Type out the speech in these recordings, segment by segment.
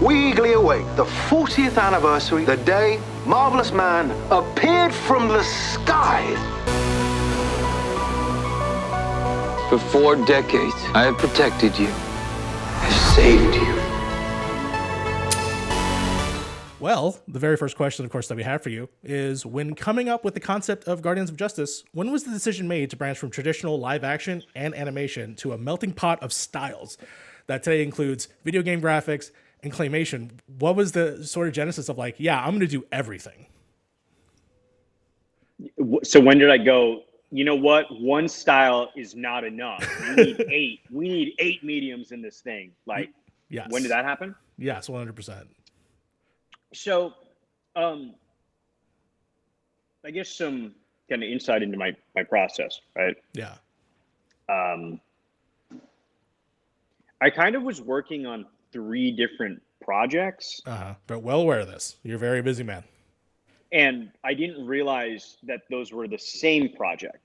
we eagerly await the 40th anniversary, the day Marvelous Man appeared from the skies. For 4 decades, I have protected you. I saved you. Well, the very first question, of course, that we have for you is, when coming up with the concept of Guardians of Justice, when was the decision made to branch from traditional live action and animation to a melting pot of styles that today includes video game graphics and claymation? What was the sort of genesis of like, yeah, I'm going to do everything? So when did I go, you know what? One style is not enough. We need 8. We need 8 mediums in this thing. Like, yes. When did that happen? Yes, 100%. So, I guess some kind of insight into my process, right? Yeah. I kind of was working on 3 different projects. But well aware of this. You're a very busy man. And I didn't realize that those were the same project.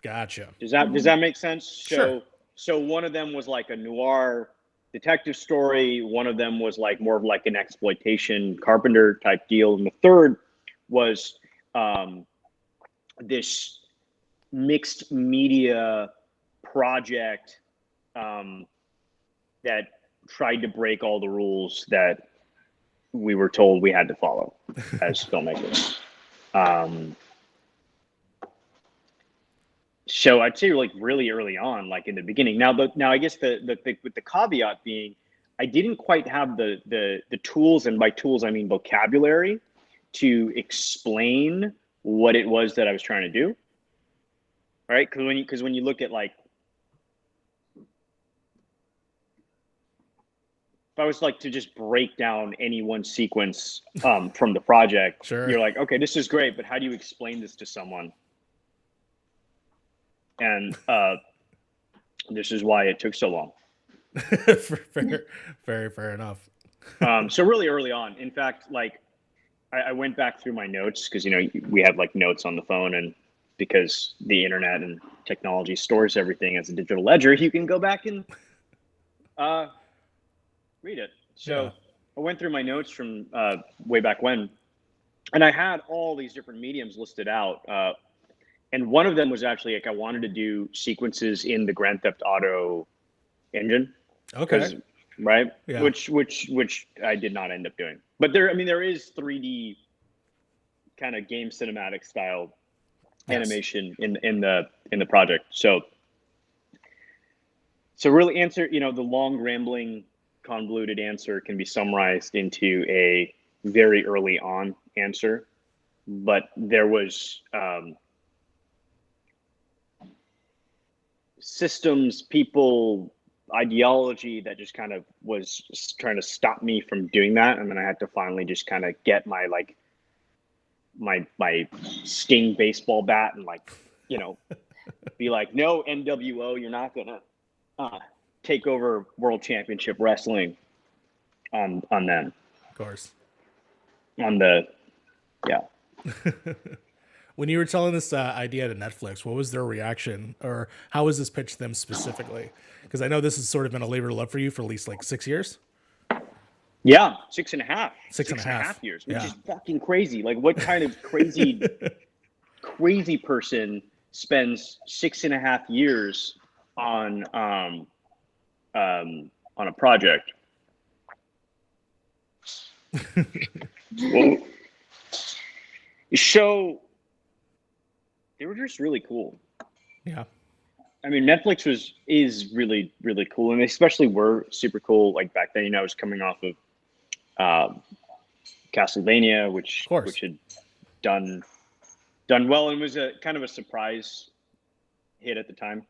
Gotcha. Does that make sense? Sure. So one of them was like a noir detective story. One of them was like more of like an exploitation Carpenter type deal. And the third was this mixed media project that tried to break all the rules that we were told we had to follow as filmmakers. So I'd say like really early on, like in the beginning. Now I guess the with the caveat being, I didn't quite have the tools, and by tools I mean vocabulary, to explain what it was that I was trying to do. Right? Because when you look at like, if I was like to just break down any one sequence from the project, Sure. You're like, okay, this is great, but how do you explain this to someone? And this is why it took so long. Very fair enough. So really early on, in fact, like I went back through my notes because, you know, we have like notes on the phone, and because the internet and technology stores everything as a digital ledger, you can go back and read it. So Yeah. I went through my notes from way back when, and I had all these different mediums listed out. And one of them was actually like I wanted to do sequences in the Grand Theft Auto engine. Okay. Right. Yeah. Which I did not end up doing. But there is 3D kind of game cinematic style animation in the project. So really answer, you know, the long rambling convoluted answer can be summarized into a very early on answer. But there was systems, people, ideology that just kind of was trying to stop me from doing that, and then I had to finally just kind of get my like my Sting baseball bat and like, you know, be like, no, NWO, you're not gonna take over World Championship Wrestling on them. Of course. On the When you were telling this idea to Netflix, what was their reaction, or how was this pitched to them specifically? Because I know this has sort of been a labor of love for you for at least like 6 years. Yeah, 6.5. Six and a half years, which is fucking crazy. Like, what kind of crazy, crazy person spends 6.5 years on a project? Well, so they were just really cool. Yeah. I mean, Netflix is really, really cool, and they especially were super cool. Like back then, you know, I was coming off of Castlevania, which had done well, and was a kind of a surprise hit at the time,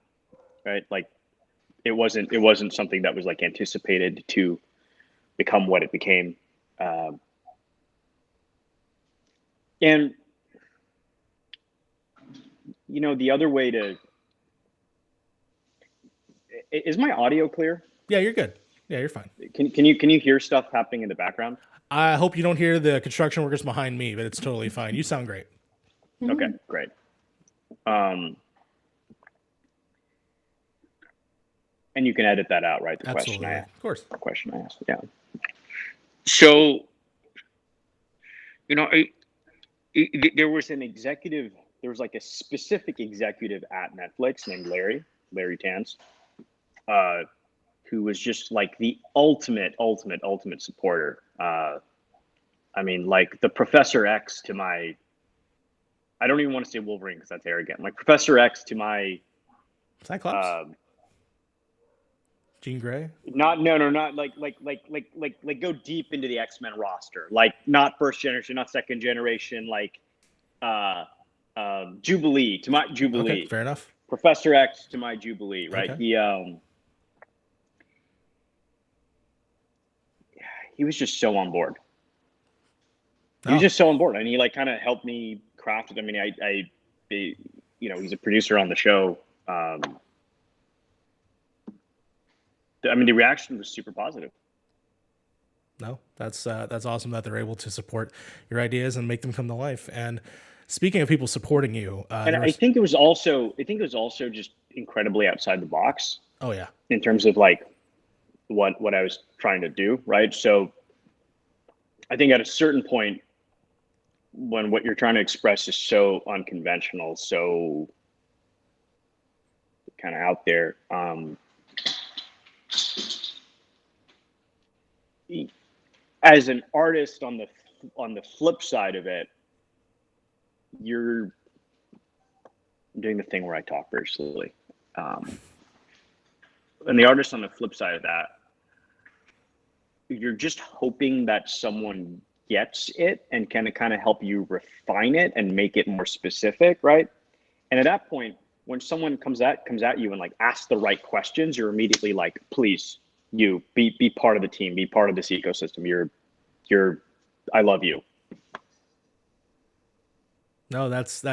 right? Like it wasn't something that was like anticipated to become what it became, and you know, the other way to. Is my audio clear? Yeah, you're good. Yeah, you're fine. Can you hear stuff happening in the background? I hope you don't hear the construction workers behind me, but it's totally fine. You sound great. Okay, great. And you can edit that out, right? Absolutely. Of course. The question I asked. Yeah. So, you know, there was an executive, there was like a specific executive at Netflix named Larry Tans, who was just like the ultimate supporter. I mean, like the Professor X to my, I don't even want to say Wolverine because that's arrogant. Like Professor X to my, Cyclops? Jean Grey? not go deep into the X-Men roster. Like not first generation, not second generation, like Jubilee to my Jubilee. Okay, fair enough. Professor X to my Jubilee, right? Okay. He was just so on board. He Oh. was just so on board, and he like kind of helped me craft it. I mean, I you know, he's a producer on the show. I mean, the reaction was super positive. No, that's awesome that they're able to support your ideas and make them come to life. And speaking of people supporting you, and I think it was also just incredibly outside the box. Oh yeah, in terms of like what I was trying to do, right? So I think at a certain point, when what you're trying to express is so unconventional, so kind of out there, as an artist on the flip side of it, you're doing the thing where I talk very slowly. And the artist on the flip side of that, you're just hoping that someone gets it and can kind of help you refine it and make it more specific, right? And at that point, when someone comes at you and like asks the right questions, you're immediately like, please, you be part of the team, be part of this ecosystem. You're I love you. No, that's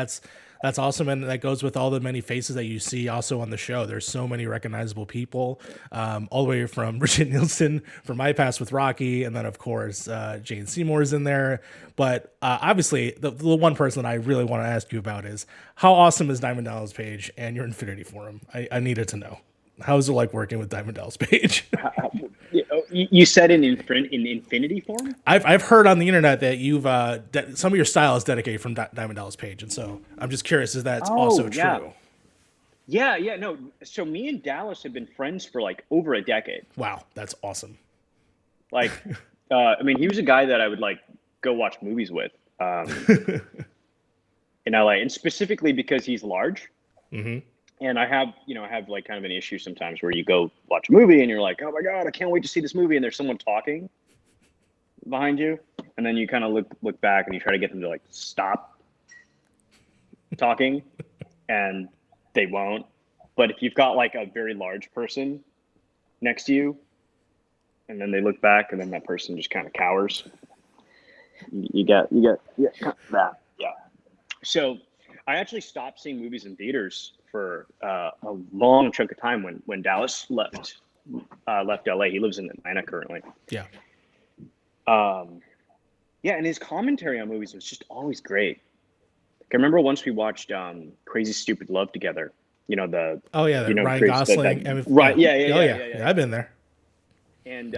awesome, and that goes with all the many faces that you see also on the show. There's so many recognizable people, all the way from Richard Nielsen from My Past with Rocky, and then of course Jane Seymour's in there. But obviously, the one person that I really want to ask you about is how awesome is Diamond Dallas Page and your Infinity Forum? I needed to know. How is it like working with Diamond Dallas Page? You said in Infinity Form? I've heard on the internet that you've some of your style is dedicated from Diamond Dallas Page, and so I'm just curious, is that also true? Yeah, no. So me and Dallas have been friends for like over a decade. Wow, that's awesome. Like, I mean, he was a guy that I would like go watch movies with in LA, and specifically because he's large. Mm-hmm. And I have like kind of an issue sometimes where you go watch a movie and you're like, oh my God, I can't wait to see this movie. And there's someone talking behind you. And then you kind of look back and you try to get them to like stop talking and they won't. But if you've got like a very large person next to you and then they look back and then that person just kind of cowers, you get that. Yeah. So I actually stopped seeing movies in theaters for a long chunk of time when Dallas left LA. He lives in Atlanta currently. Yeah. Yeah, and his commentary on movies was just always great. Like, I remember once we watched Crazy Stupid Love together. You know the Ryan Gosling. Right? Yeah. I've been there. And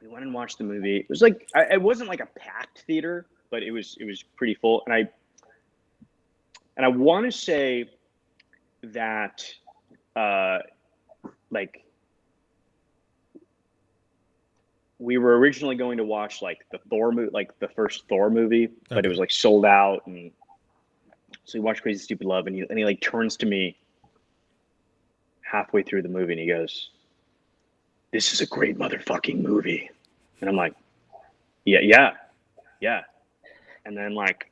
we went and watched the movie. It was like it wasn't like a packed theater, but it was pretty full. And I want to say that like we were originally going to watch like the Thor movie, like the first Thor movie, but it was like sold out, and so we watched Crazy Stupid Love, and he like turns to me halfway through the movie and he goes, "This is a great motherfucking movie," and I'm like, yeah, and then like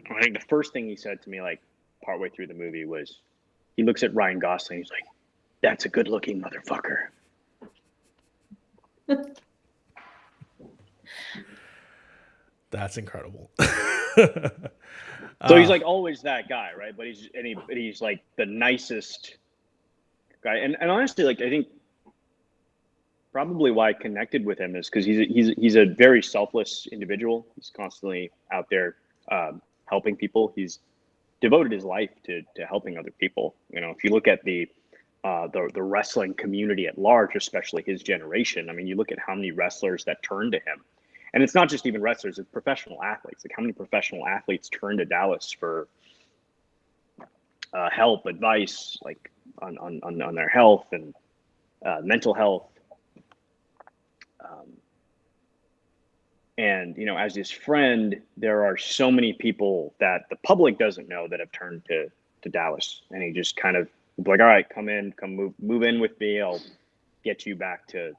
I think the first thing he said to me like partway through the movie was, he looks at Ryan Gosling, he's like, "That's a good looking motherfucker." That's incredible. So he's like always that guy, right? But he's like the nicest guy. And honestly, like I think probably why I connected with him is because he's a very selfless individual. He's constantly out there helping people. He's devoted his life to helping other people. You know, if you look at the the wrestling community at large, especially his generation. I mean, you look at how many wrestlers that turned to him, and it's not just even wrestlers; it's professional athletes. Like how many professional athletes turned to Dallas for help, advice, like on their health and mental health. And, you know, as his friend, there are so many people that the public doesn't know that have turned to Dallas. And he just kind of like, all right, come move in with me. I'll get you back to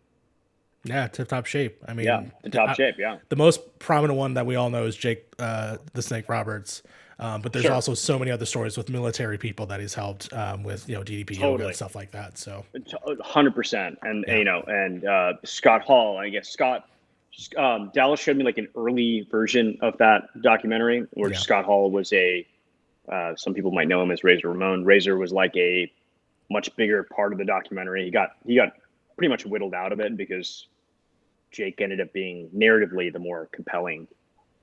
tip-top shape. I mean, the top shape. Yeah. The most prominent one that we all know is Jake, the Snake Roberts. But there's also so many other stories with military people that he's helped with, you know, DDP yoga and stuff like that. So 100%. And, you know, and Scott Hall, I guess Dallas showed me like an early version of that documentary where Scott Hall was some people might know him as Razor Ramon. Razor was like a much bigger part of the documentary. He got pretty much whittled out of it because Jake ended up being narratively the more compelling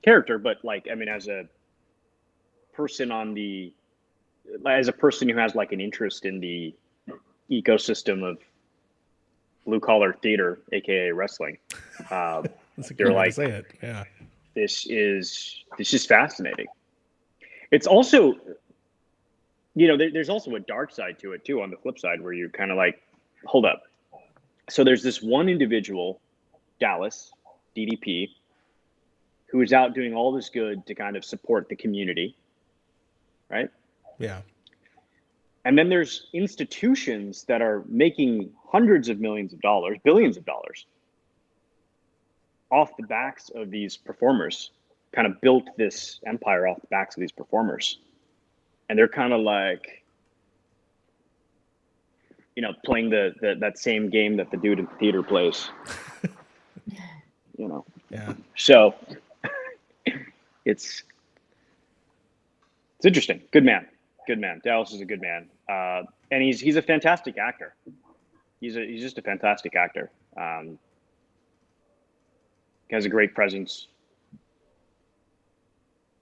character. But like, I mean, as a person who has like an interest in the ecosystem of blue collar theater, aka wrestling, you're like, say it. Yeah, this is fascinating. It's also, you know, there's also a dark side to it too. On the flip side, where you're kind of like, hold up. So there's this one individual, Dallas DDP, who is out doing all this good to kind of support the community, right? Yeah. And then there's institutions that are making hundreds of millions of dollars, billions of dollars off the backs of these performers, kind of built this empire off the backs of these performers. And they're kind of like, you know, playing that same game that the dude in the theater plays, you know? Yeah. So it's interesting. Good man. Dallas is a good man. And he's a fantastic actor. He's just a fantastic actor. He has a great presence.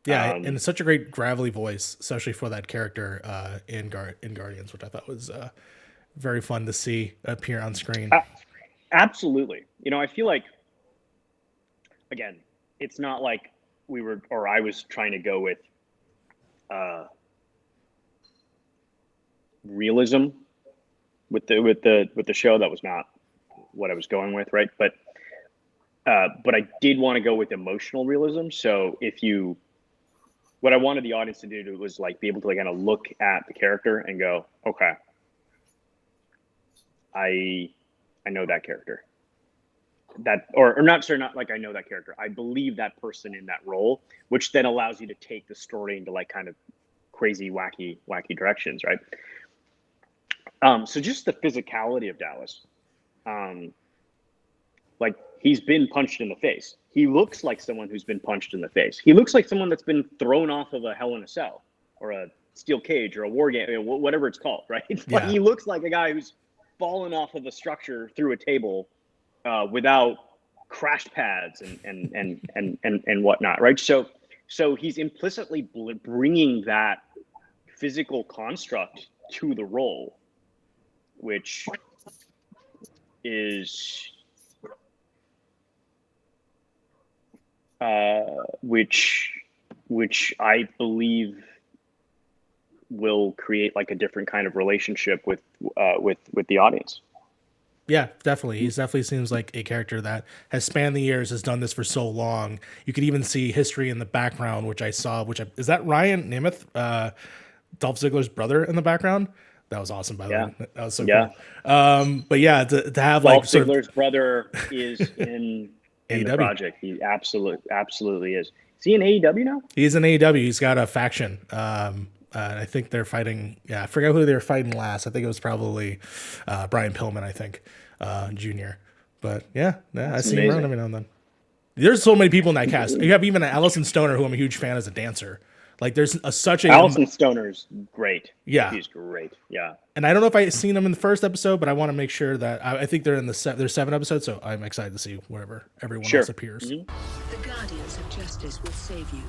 Yeah, and such a great gravelly voice, especially for that character in Guardians, which I thought was very fun to see appear on screen. Absolutely. You know, I feel like, again, it's not like I was trying to go with realism with the show. That was not what I was going with, right? But I did want to go with emotional realism. So what I wanted the audience to do was like be able to like kind of look at the character and go, okay, I know that character. That or not like I know that character. I believe that person in that role, which then allows you to take the story into like kind of crazy, wacky directions, right? So just the physicality of Dallas, like he's been punched in the face. He looks like someone who's been punched in the face. He looks like someone that's been thrown off of a Hell in a Cell or a steel cage or a war game, whatever it's called, right? Yeah. Like he looks like a guy who's fallen off of a structure through a table without crash pads and whatnot, right? So he's implicitly bringing that physical construct to the role, which is which I believe will create like a different kind of relationship with the audience. Yeah, definitely. He definitely seems like a character that has spanned the years, has done this for so long. You could even see history in the background, is that Ryan Nemeth, Dolph Ziggler's brother in the background? That was awesome, by the way. That was so cool. But yeah, to have Dolph like Ziggler's brother is in the project. He absolutely is. Is he in AEW now? He's in AEW. He's got a faction. I think they're fighting. Yeah, I forgot who they were fighting last. I think it was probably Brian Pillman, I think, Jr. But yeah, I see him around every now and then. There's so many people in that cast. You have even Allison Stoner, who I'm a huge fan as a dancer. Like there's such a Allison Stoner's great. Yeah, he's great. Yeah, and I don't know if I've seen them in the first episode, but I want to make sure that I think they're in there's 7 episodes, so I'm excited to see wherever everyone else appears. Mm-hmm. The Guardians of Justice will save you.